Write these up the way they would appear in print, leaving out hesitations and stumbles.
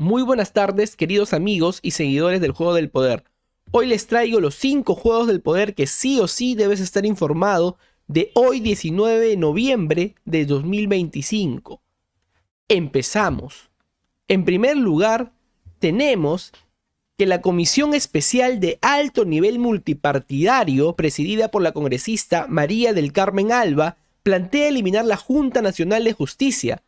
Muy buenas tardes, queridos amigos y seguidores del Juego del Poder. Hoy les traigo los 5 juegos del poder que sí o sí debes estar informado de hoy 19 de noviembre de 2025. Empezamos. En primer lugar, tenemos que la Comisión Especial de Alto Nivel Multipartidario, presidida por la congresista María del Carmen Alba, plantea eliminar la Junta Nacional de Justicia.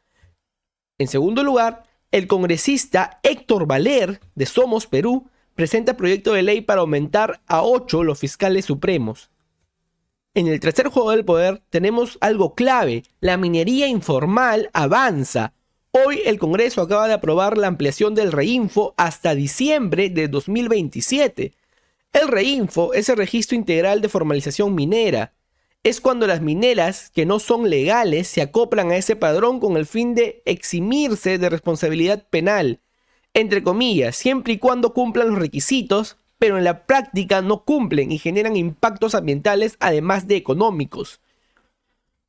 En segundo lugar, el congresista Héctor Valer, de Somos Perú, presenta proyecto de ley para aumentar a 8 los fiscales supremos. En el tercer juego del poder tenemos algo clave: la minería informal avanza. Hoy el Congreso acaba de aprobar la ampliación del REINFO hasta diciembre de 2027. El REINFO es el Registro Integral de Formalización Minera. Es cuando las mineras que no son legales se acoplan a ese padrón con el fin de eximirse de responsabilidad penal, entre comillas, siempre y cuando cumplan los requisitos, pero en la práctica no cumplen y generan impactos ambientales además de económicos.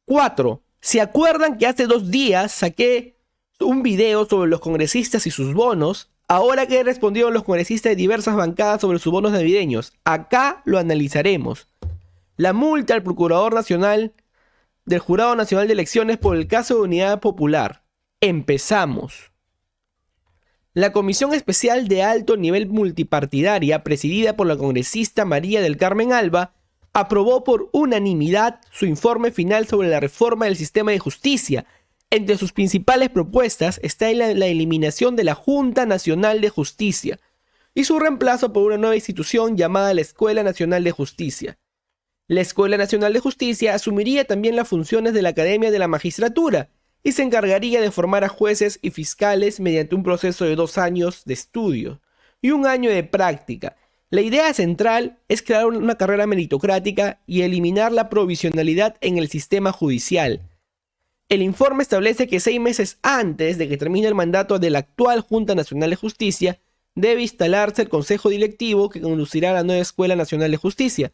4. ¿Se acuerdan que hace 2 días saqué un video sobre los congresistas y sus bonos? Ahora que he respondido a los congresistas de diversas bancadas sobre sus bonos navideños, acá lo analizaremos. La multa al Procurador Nacional del Jurado Nacional de Elecciones por el caso de Unidad Popular. Empezamos. La Comisión Especial de Alto Nivel Multipartidaria, presidida por la congresista María del Carmen Alba, aprobó por unanimidad su informe final sobre la reforma del sistema de justicia. Entre sus principales propuestas está la eliminación de la Junta Nacional de Justicia y su reemplazo por una nueva institución llamada la Escuela Nacional de Justicia. La Escuela Nacional de Justicia asumiría también las funciones de la Academia de la Magistratura y se encargaría de formar a jueces y fiscales mediante un proceso de 2 años de estudio y 1 año de práctica. La idea central es crear una carrera meritocrática y eliminar la provisionalidad en el sistema judicial. El informe establece que 6 meses antes de que termine el mandato de la actual Junta Nacional de Justicia, debe instalarse el Consejo Directivo que conducirá a la nueva Escuela Nacional de Justicia.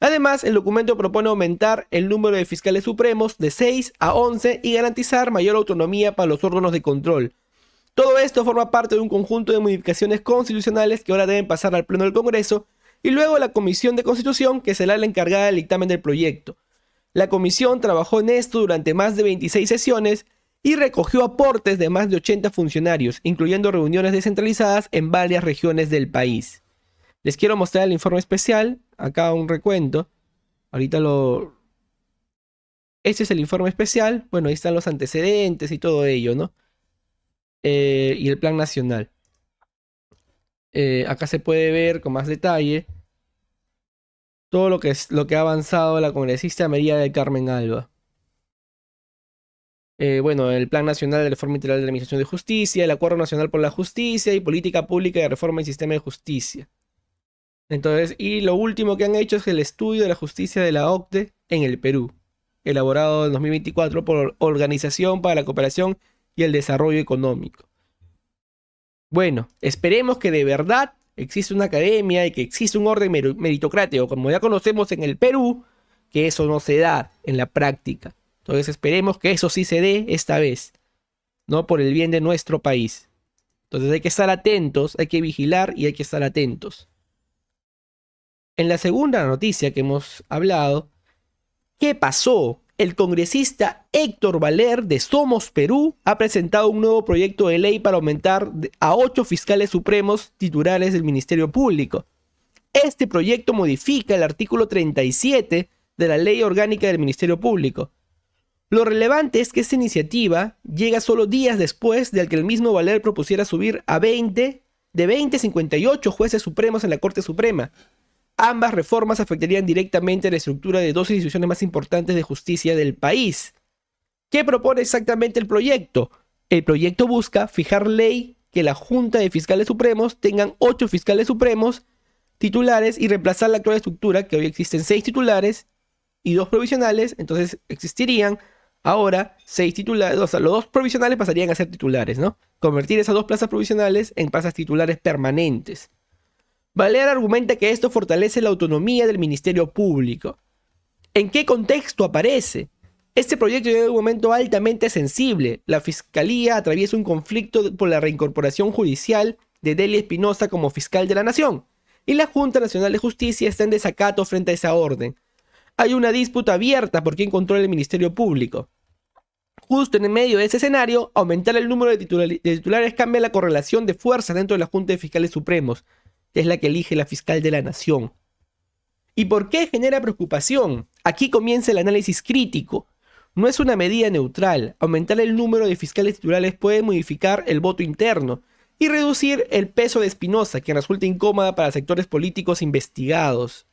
Además, el documento propone aumentar el número de fiscales supremos de 6 a 11 y garantizar mayor autonomía para los órganos de control. Todo esto forma parte de un conjunto de modificaciones constitucionales que ahora deben pasar al Pleno del Congreso y luego a la Comisión de Constitución, que será la encargada del dictamen del proyecto. La comisión trabajó en esto durante más de 26 sesiones y recogió aportes de más de 80 funcionarios, incluyendo reuniones descentralizadas en varias regiones del país. Les quiero mostrar el informe especial. Acá un recuento. Este es el informe especial. Bueno, ahí están los antecedentes y todo ello, ¿no? Y el plan nacional. Acá se puede ver con más detalle todo lo que ha avanzado la congresista María del Carmen Alba. Bueno, el Plan Nacional de Reforma Integral de la Administración de Justicia, el Acuerdo Nacional por la Justicia y Política Pública de Reforma del Sistema de Justicia. Entonces, y lo último que han hecho es el estudio de la justicia de la OCDE en el Perú, elaborado en 2024 por Organización para la Cooperación y el Desarrollo Económico. Bueno, esperemos que de verdad exista una academia y que exista un orden meritocrático, como ya conocemos en el Perú, que eso no se da en la práctica. Entonces esperemos que eso sí se dé esta vez, ¿no? Por el bien de nuestro país. Entonces hay que estar atentos, hay que vigilar y hay que estar atentos. En la segunda noticia que hemos hablado, ¿qué pasó? El congresista Héctor Valer de Somos Perú ha presentado un nuevo proyecto de ley para aumentar a 8 fiscales supremos titulares del Ministerio Público. Este proyecto modifica el artículo 37 de la Ley Orgánica del Ministerio Público. Lo relevante es que esta iniciativa llega solo días después de que el mismo Valer propusiera subir a 20 a 58 jueces supremos en la Corte Suprema. Ambas reformas afectarían directamente a la estructura de 2 instituciones más importantes de justicia del país. ¿Qué propone exactamente el proyecto? El proyecto busca fijar ley que la Junta de Fiscales Supremos tengan 8 fiscales supremos titulares y reemplazar la actual estructura, que hoy existen 6 titulares y 2 provisionales. Entonces existirían ahora 6 titulares, o sea, los 2 provisionales pasarían a ser titulares, ¿no? Convertir esas 2 plazas provisionales en plazas titulares permanentes. Valer argumenta que esto fortalece la autonomía del Ministerio Público. ¿En qué contexto aparece? Este proyecto llega en un momento altamente sensible. La Fiscalía atraviesa un conflicto por la reincorporación judicial de Delia Espinosa como fiscal de la Nación, y la Junta Nacional de Justicia está en desacato frente a esa orden. Hay una disputa abierta por quién controla el Ministerio Público. Justo en el medio de ese escenario, aumentar el número de titulares cambia la correlación de fuerzas dentro de la Junta de Fiscales Supremos, que es la que elige la fiscal de la Nación. ¿Y por qué genera preocupación? Aquí comienza el análisis crítico. No es una medida neutral. Aumentar el número de fiscales titulares puede modificar el voto interno y reducir el peso de Espinosa, que resulta incómoda para sectores políticos investigados.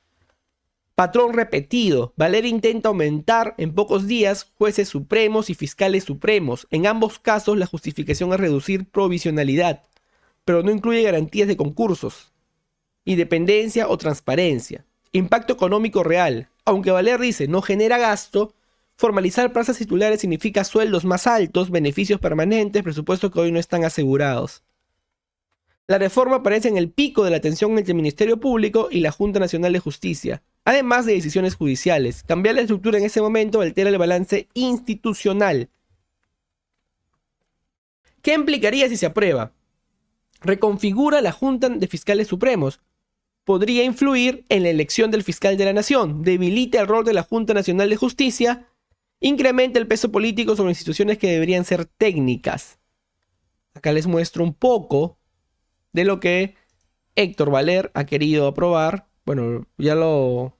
Patrón repetido. Valer intenta aumentar en pocos días jueces supremos y fiscales supremos. En ambos casos la justificación es reducir provisionalidad, pero no incluye garantías de concursos, independencia o transparencia. Impacto económico real. Aunque Valer dice no genera gasto, formalizar plazas titulares significa sueldos más altos, beneficios permanentes, presupuestos que hoy no están asegurados. La reforma aparece en el pico de la tensión entre el Ministerio Público y la Junta Nacional de Justicia, además de decisiones judiciales. Cambiar la estructura en ese momento altera el balance institucional. ¿Qué implicaría si se aprueba? Reconfigura la Junta de Fiscales Supremos. Podría influir en la elección del fiscal de la Nación, debilita el rol de la Junta Nacional de Justicia, incrementa el peso político sobre instituciones que deberían ser técnicas. Acá les muestro un poco de lo que Héctor Valer ha querido aprobar. Bueno, ya lo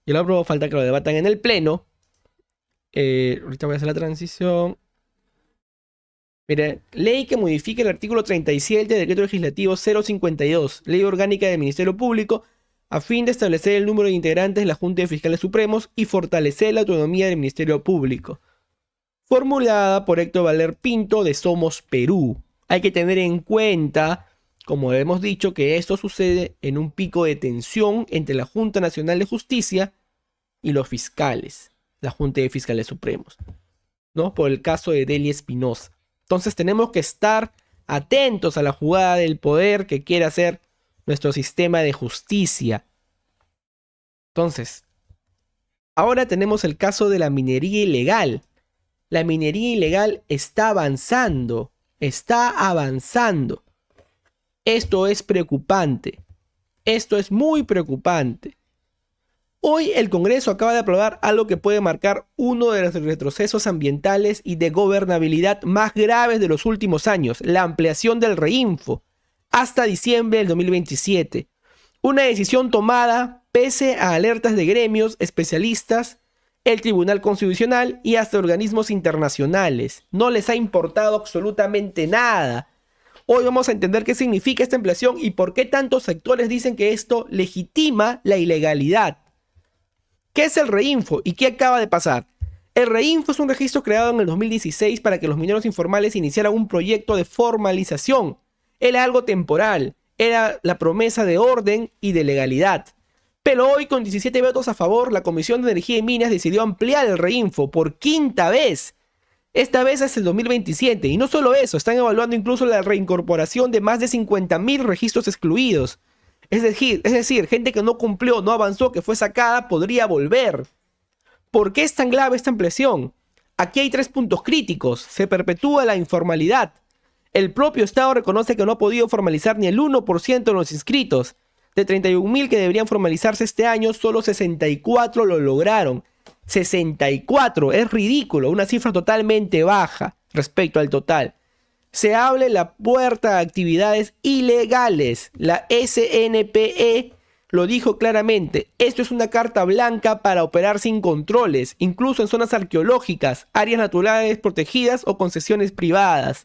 aprobó, falta que lo debatan en el pleno. Ahorita voy a hacer la transición. Mire, ley que modifica el artículo 37 del Decreto Legislativo 052, Ley Orgánica del Ministerio Público, a fin de establecer el número de integrantes de la Junta de Fiscales Supremos y fortalecer la autonomía del Ministerio Público. Formulada por Héctor Valer Pinto de Somos Perú. Hay que tener en cuenta, como hemos dicho, que esto sucede en un pico de tensión entre la Junta Nacional de Justicia y los fiscales, la Junta de Fiscales Supremos, ¿no? Por el caso de Delia Espinosa. Entonces tenemos que estar atentos a la jugada del poder que quiere hacer nuestro sistema de justicia. Entonces, ahora tenemos el caso de la minería ilegal. La minería ilegal está avanzando. Está avanzando. Esto es preocupante. Esto es muy preocupante. Hoy el Congreso acaba de aprobar algo que puede marcar uno de los retrocesos ambientales y de gobernabilidad más graves de los últimos años, la ampliación del Reinfo hasta diciembre del 2027. Una decisión tomada pese a alertas de gremios, especialistas, el Tribunal Constitucional y hasta organismos internacionales. No les ha importado absolutamente nada. Hoy vamos a entender qué significa esta ampliación y por qué tantos sectores dicen que esto legitima la ilegalidad. ¿Qué es el Reinfo y qué acaba de pasar? El Reinfo es un registro creado en el 2016 para que los mineros informales iniciaran un proyecto de formalización. Era algo temporal, era la promesa de orden y de legalidad. Pero hoy, con 17 votos a favor, la Comisión de Energía y Minas decidió ampliar el Reinfo por quinta vez. Esta vez es el 2027. Y no solo eso, están evaluando incluso la reincorporación de más de 50.000 registros excluidos. Es decir, gente que no cumplió, no avanzó, que fue sacada, podría volver. ¿Por qué es tan grave esta ampliación? Aquí hay 3 puntos críticos. Se perpetúa la informalidad. El propio Estado reconoce que no ha podido formalizar ni el 1% de los inscritos. De 31.000 que deberían formalizarse este año, solo 64 lo lograron. 64, es ridículo, una cifra totalmente baja respecto al total. Se abre la puerta a actividades ilegales. La SNPE lo dijo claramente. Esto es una carta blanca para operar sin controles, incluso en zonas arqueológicas, áreas naturales protegidas o concesiones privadas.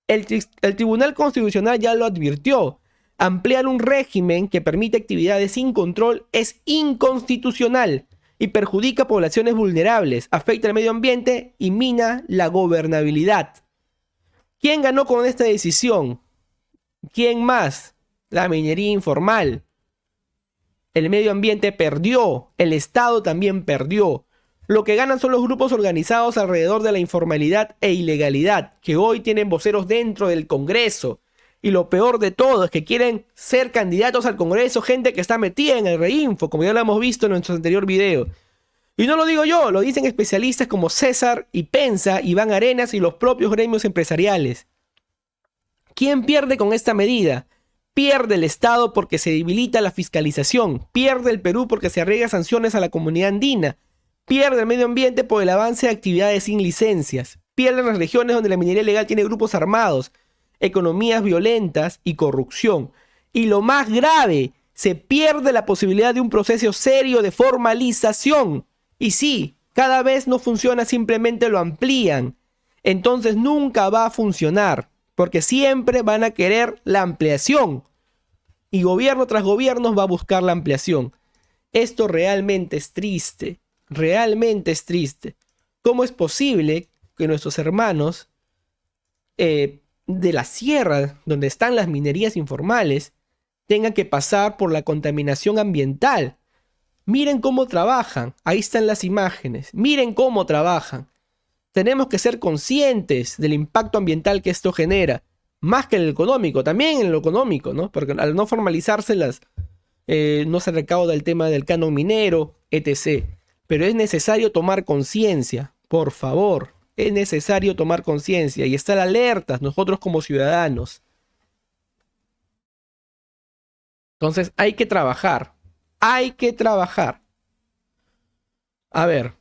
El Tribunal Constitucional ya lo advirtió. Ampliar un régimen que permite actividades sin control es inconstitucional y perjudica a poblaciones vulnerables, afecta al medio ambiente y mina la gobernabilidad. ¿Quién ganó con esta decisión? ¿Quién más? La minería informal. El medio ambiente perdió, el Estado también perdió. Lo que ganan son los grupos organizados alrededor de la informalidad e ilegalidad, que hoy tienen voceros dentro del Congreso. Y lo peor de todo es que quieren ser candidatos al Congreso gente que está metida en el Reinfo, como ya lo hemos visto en nuestro anterior video. Y no lo digo yo, lo dicen especialistas como César y Pensa, Iván Arenas y los propios gremios empresariales. ¿Quién pierde con esta medida? Pierde el Estado porque se debilita la fiscalización, pierde el Perú porque se arriesga sanciones a la comunidad andina, pierde el medio ambiente por el avance de actividades sin licencias, pierden las regiones donde la minería ilegal tiene grupos armados, economías violentas y corrupción. Y lo más grave, se pierde la posibilidad de un proceso serio de formalización. Y sí, cada vez no funciona, simplemente lo amplían. Entonces nunca va a funcionar, porque siempre van a querer la ampliación. Y gobierno tras gobierno va a buscar la ampliación. Esto realmente es triste, realmente es triste. ¿Cómo es posible que nuestros hermanos de la sierra, donde están las minerías informales, tengan que pasar por la contaminación ambiental? Miren cómo trabajan, ahí están las imágenes, miren cómo trabajan. Tenemos que ser conscientes del impacto ambiental que esto genera, más que en el económico, también en lo económico, ¿no? Porque al no formalizarse no se recauda el tema del canon minero, etc. Pero es necesario tomar conciencia, por favor, es necesario tomar conciencia y estar alertas nosotros como ciudadanos. Entonces hay que trabajar. Hay que trabajar. A ver,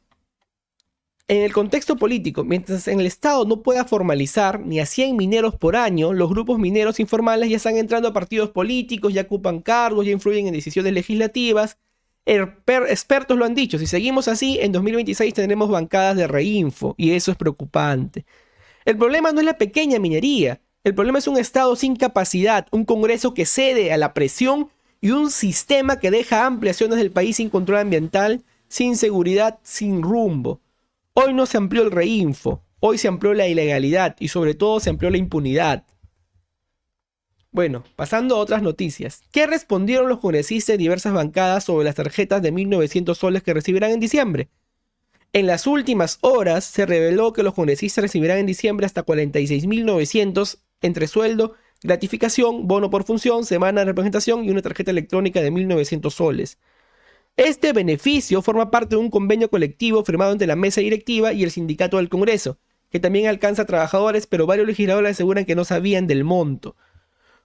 en el contexto político, mientras en el Estado no pueda formalizar ni a 100 mineros por año, los grupos mineros informales ya están entrando a partidos políticos, ya ocupan cargos, ya influyen en decisiones legislativas. Expertos lo han dicho, si seguimos así, en 2026 tendremos bancadas de reinfo, y eso es preocupante. El problema no es la pequeña minería, el problema es un Estado sin capacidad, un Congreso que cede a la presión y un sistema que deja amplias zonas del país sin control ambiental, sin seguridad, sin rumbo. Hoy no se amplió el reinfo, hoy se amplió la ilegalidad y sobre todo se amplió la impunidad. Bueno, pasando a otras noticias. ¿Qué respondieron los congresistas de diversas bancadas sobre las tarjetas de 1.900 soles que recibirán en diciembre? En las últimas horas se reveló que los congresistas recibirán en diciembre hasta 46.900 entre sueldo, gratificación, bono por función, semana de representación y una tarjeta electrónica de 1.900 soles. Este beneficio forma parte de un convenio colectivo firmado entre la mesa directiva y el sindicato del Congreso, que también alcanza a trabajadores, pero varios legisladores aseguran que no sabían del monto.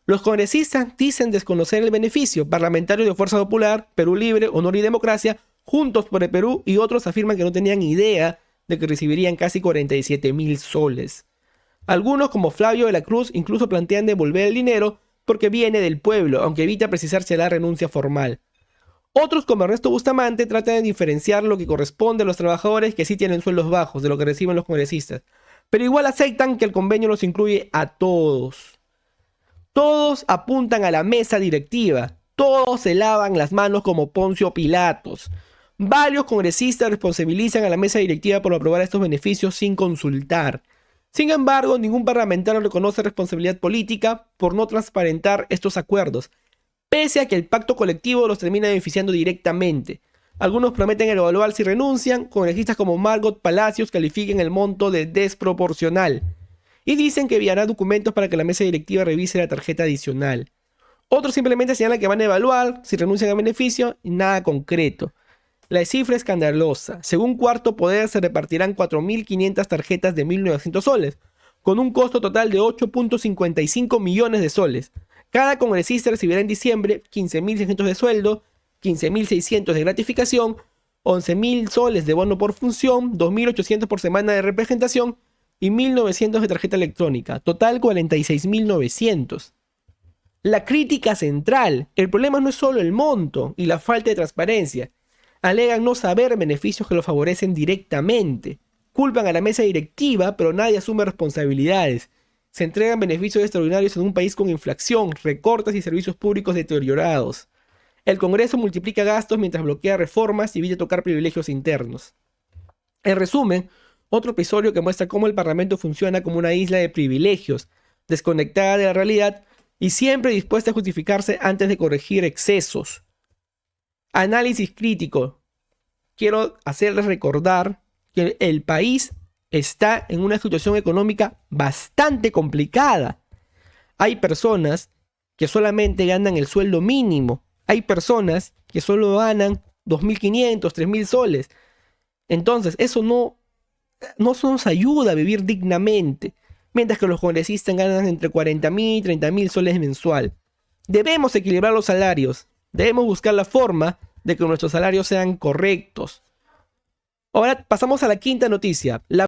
Los congresistas dicen desconocer el beneficio. Parlamentarios de Fuerza Popular, Perú Libre, Honor y Democracia, Juntos por el Perú y otros afirman que no tenían idea de que recibirían casi 47.000 soles. Algunos, como Flavio de la Cruz, incluso plantean devolver el dinero porque viene del pueblo, aunque evita precisarse la renuncia formal. Otros, como Ernesto Bustamante, tratan de diferenciar lo que corresponde a los trabajadores que sí tienen sueldos bajos de lo que reciben los congresistas, pero igual aceptan que el convenio los incluye a todos. Todos apuntan a la mesa directiva, todos se lavan las manos como Poncio Pilatos. Varios congresistas responsabilizan a la mesa directiva por aprobar estos beneficios sin consultar. Sin embargo, ningún parlamentario reconoce responsabilidad política por no transparentar estos acuerdos, pese a que el pacto colectivo los termina beneficiando directamente. Algunos prometen evaluar si renuncian, congresistas como Margot Palacios califican el monto de desproporcional y dicen que enviará documentos para que la mesa directiva revise la tarjeta adicional. Otros simplemente señalan que van a evaluar si renuncian al beneficio y nada concreto. La cifra escandalosa. Según Cuarto Poder se repartirán 4.500 tarjetas de 1.900 soles, con un costo total de 8.55 millones de soles. Cada congresista recibirá en diciembre 15.600 de sueldo, 15.600 de gratificación, 11.000 soles de bono por función, 2.800 por semana de representación y 1.900 de tarjeta electrónica. Total 46.900. La crítica central. El problema no es solo el monto y la falta de transparencia. Alegan no saber beneficios que los favorecen directamente. Culpan a la mesa directiva, pero nadie asume responsabilidades. Se entregan beneficios extraordinarios en un país con inflación, recortes y servicios públicos deteriorados. El Congreso multiplica gastos mientras bloquea reformas y evita tocar privilegios internos. En resumen, otro episodio que muestra cómo el Parlamento funciona como una isla de privilegios, desconectada de la realidad y siempre dispuesta a justificarse antes de corregir excesos. Análisis crítico. Quiero hacerles recordar que el país está en una situación económica bastante complicada. Hay personas que solamente ganan el sueldo mínimo. Hay personas que solo ganan 2.500, 3.000 soles. Entonces, eso no nos ayuda a vivir dignamente, mientras que los congresistas ganan entre 40.000 y 30.000 soles mensual. Debemos equilibrar los salarios, debemos buscar la forma de que nuestros salarios sean correctos. Ahora pasamos a la quinta noticia. La